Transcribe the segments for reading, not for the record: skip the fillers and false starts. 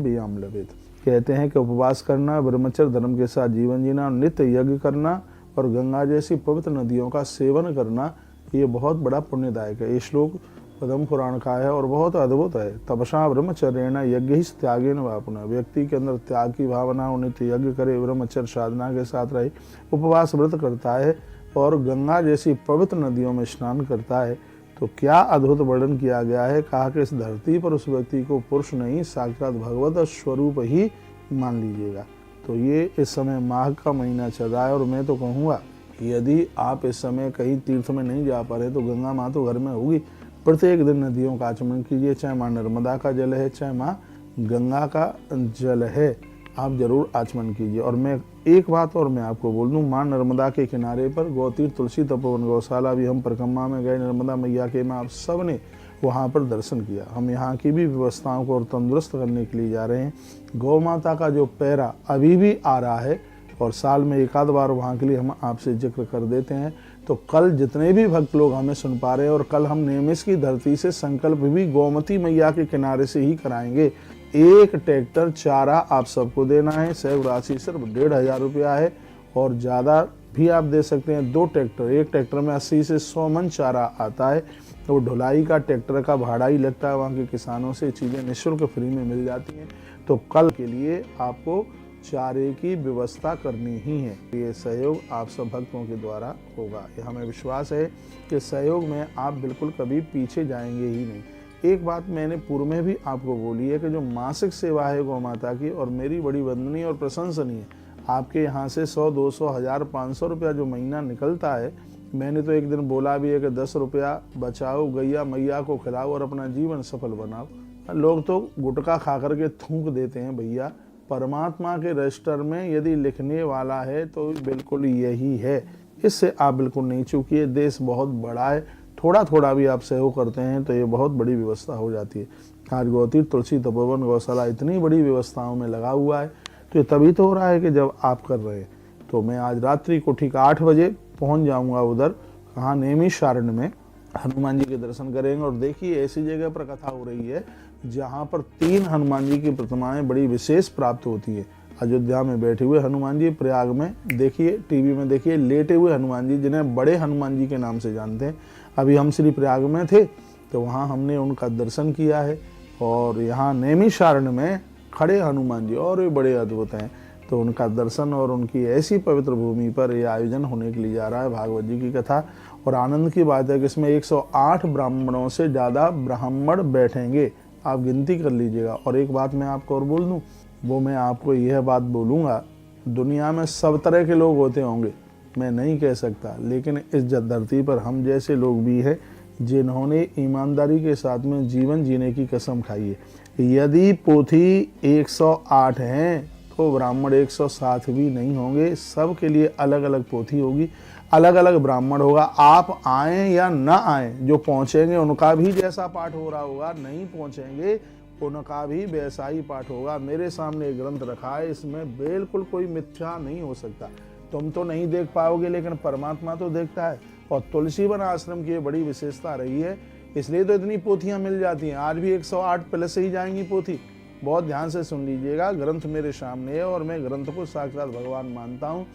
व्यायाम लभेत। कहते हैं कि उपवास करना, ब्रह्मचर्य धर्म के साथ जीवन जीना, नित्य यज्ञ करना और गंगा जैसी पवित्र नदियों का सेवन करना, ये बहुत बड़ा पुण्यदायक है। ये श्लोक पद्म पुराण का है और बहुत अद्भुत है। तपसा ब्रह्मचर्येण यज्ञ ही त्यागेन वापुनः। व्यक्ति के अंदर त्याग की भावना हो, नित्य यज्ञ करे, ब्रह्मचर्य साधना के साथ रहे, उपवास व्रत करता है और गंगा जैसी पवित्र नदियों में स्नान करता है, तो क्या अद्भुत वर्णन किया गया है। कहा कि इस धरती पर उस व्यक्ति को पुरुष नहीं, साक्षात भगवत स्वरूप ही मान लीजिएगा। तो ये इस समय माघ का महीना चल रहा है और मैं तो कहूँगा यदि आप इस समय कहीं तीर्थ में नहीं जा पा रहे तो गंगा माँ तो घर में होगी। प्रत्येक दिन नदियों का आचमन कीजिए, चाहे माँ नर्मदा का जल है, चाहे माँ गंगा का जल है, आप जरूर आचमन कीजिए। और मैं एक बात और मैं आपको बोल दूँ, माँ नर्मदा के किनारे पर गौतीर्थ तुलसी तपोवन गौशाला भी हम परिक्रमा में गए, नर्मदा मैया के में आप सब ने वहाँ पर दर्शन किया। हम यहाँ की भी व्यवस्थाओं को और तंदुरुस्त करने के लिए जा रहे हैं। गौ माता का जो पैरा अभी भी आ रहा है और साल में एक आध बार वहाँ के लिए हम आपसे जिक्र कर देते हैं। तो कल जितने भी भक्त लोग हमें सुन पा रहे हैं, और कल हम नेमिष की धरती से संकल्प भी गोमती मैया के किनारे से ही कराएंगे। 1 ट्रैक्टर चारा आप सबको देना है। सहयोग राशि सिर्फ 1,500 रुपया है और ज़्यादा भी आप दे सकते हैं। 2 ट्रैक्टर, एक ट्रैक्टर में 80 से 100 मन चारा आता है। तो ढुलाई का ट्रैक्टर का भाड़ा ही लगता है। वहाँ के किसानों से चीज़ें निःशुल्क फ्री में मिल जाती हैं। तो कल के लिए आपको चारे की व्यवस्था करनी ही है। ये सहयोग आप सब भक्तों के द्वारा होगा। ये हमें विश्वास है कि सहयोग में आप बिल्कुल कभी पीछे जाएंगे ही नहीं। एक बात मैंने पूर्व में भी आपको बोली है कि जो मासिक सेवा है गौ माता की, और मेरी बड़ी वंदनीय और प्रशंसनीय है, आपके यहाँ से 100, 200, 1000, 500 रुपया जो महीना निकलता है, मैंने तो एक दिन बोला भी है कि 10 रुपया बचाओ, गैया मैया को खिलाओ और अपना जीवन सफल बनाओ। लोग तो गुटखा खा करके थूक देते हैं। भैया, परमात्मा के रजिस्टर में यदि लिखने वाला है तो बिल्कुल यही है। इससे आप बिल्कुल नहीं चूकिए। देश बहुत बड़ा है, थोड़ा थोड़ा भी आप सहयोग करते हैं तो ये बहुत बड़ी व्यवस्था हो जाती है। आज गौतीर्थ तुलसी तपोवन गौशाला इतनी बड़ी व्यवस्थाओं में लगा हुआ है, तो ये तभी तो हो रहा है कि जब आप कर रहे हैं। तो मैं आज रात्रि को ठीक 8 बजे पहुंच जाऊंगा उधर, कहाँ, नैमिषारण्य में हनुमान जी के दर्शन करेंगे। और देखिए, ऐसी जगह पर कथा हो रही है जहाँ पर 3 हनुमान जी की प्रतिमाएं बड़ी विशेष प्राप्त होती है। अयोध्या में बैठे हुए हनुमान जी, प्रयाग में देखिए, टीवी में देखिए, लेटे हुए हनुमान जी, जिन्हें बड़े हनुमान जी के नाम से जानते हैं। अभी हम श्री प्रयाग में थे तो वहाँ हमने उनका दर्शन किया है। और यहाँ नैमिषारण्य में खड़े हनुमान जी और भी बड़े अद्भुत हैं। तो उनका दर्शन और उनकी ऐसी पवित्र भूमि पर यह आयोजन होने के लिए जा रहा है। भागवत जी की कथा, और आनंद की बात है कि इसमें 108 ब्राह्मणों से ज़्यादा ब्राह्मण बैठेंगे। आप गिनती कर लीजिएगा। और एक बात मैं आपको और बोल दूं, वो मैं आपको यह बात बोलूँगा, दुनिया में सब तरह के लोग होते होंगे, मैं नहीं कह सकता, लेकिन इस धरती पर हम जैसे लोग भी हैं जिन्होंने ईमानदारी के साथ में जीवन जीने की कसम खाई है। यदि पोथी 108 हैं तो ब्राह्मण 107 भी नहीं होंगे। सब के लिए अलग अलग पोथी होगी, अलग अलग ब्राह्मण होगा। आप आएँ या ना आएँ, जो पहुँचेंगे उनका भी जैसा पाठ हो रहा होगा, नहीं पहुँचेंगे उनका भी वैसा ही पाठ होगा। मेरे सामने एक ग्रंथ रखा है, इसमें बिल्कुल कोई मिथ्या नहीं हो सकता। तुम तो नहीं देख पाओगे, लेकिन परमात्मा तो देखता है। और तुलसी वन आश्रम की बड़ी विशेषता रही है, इसलिए तो इतनी पोथियां मिल जाती हैं। आज भी 108 प्लस से ही जाएंगी पोथी। बहुत ध्यान से सुन लीजिएगा, ग्रंथ मेरे सामने है और मैं ग्रंथ को साक्षात भगवान मानता हूँ।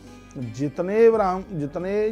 जितने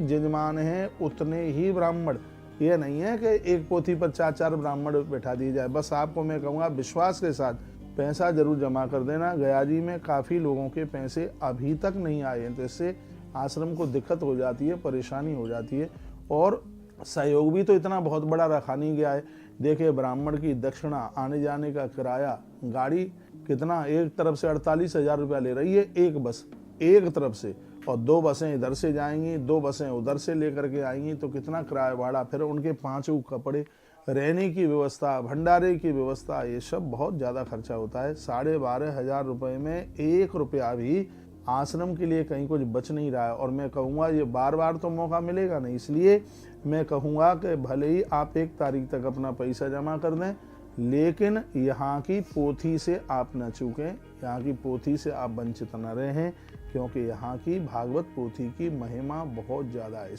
यजमान हैं उतने ही ब्राह्मण। ये नहीं है कि एक पोथी पर 4-4 ब्राह्मण बैठा दिए जाए। बस आपको मैं कहूँगा विश्वास के साथ पैसा जरूर जमा कर देना। गया जी में काफ़ी लोगों के पैसे अभी तक नहीं आए हैं, तो इससे आश्रम को दिक्कत हो जाती है, परेशानी हो जाती है। और सहयोग भी तो इतना बहुत बड़ा रखा नहीं गया है। देखिए, ब्राह्मण की दक्षिणा, आने जाने का किराया, गाड़ी कितना, एक तरफ से 48,000 रुपया ले रही है एक बस, एक तरफ से, और 2 बसें इधर से जाएंगी, 2 बसें उधर से लेकर के आएंगी, तो कितना किराया भाड़ा, फिर उनके 5 कपड़े, रहने की व्यवस्था, भंडारे की व्यवस्था, ये सब बहुत ज़्यादा खर्चा होता है। 12,500 रुपये में 1 रुपया भी आश्रम के लिए कहीं कुछ बच नहीं रहा है। और मैं कहूँगा ये बार बार तो मौका मिलेगा नहीं, इसलिए मैं कहूँगा कि भले ही आप 1 तारीख तक अपना पैसा जमा कर दें, लेकिन यहाँ की पोथी से आप न चूकें, यहाँ की पोथी से आप वंचित न रहें, क्योंकि यहाँ की भागवत पोथी की महिमा बहुत ज़्यादा है।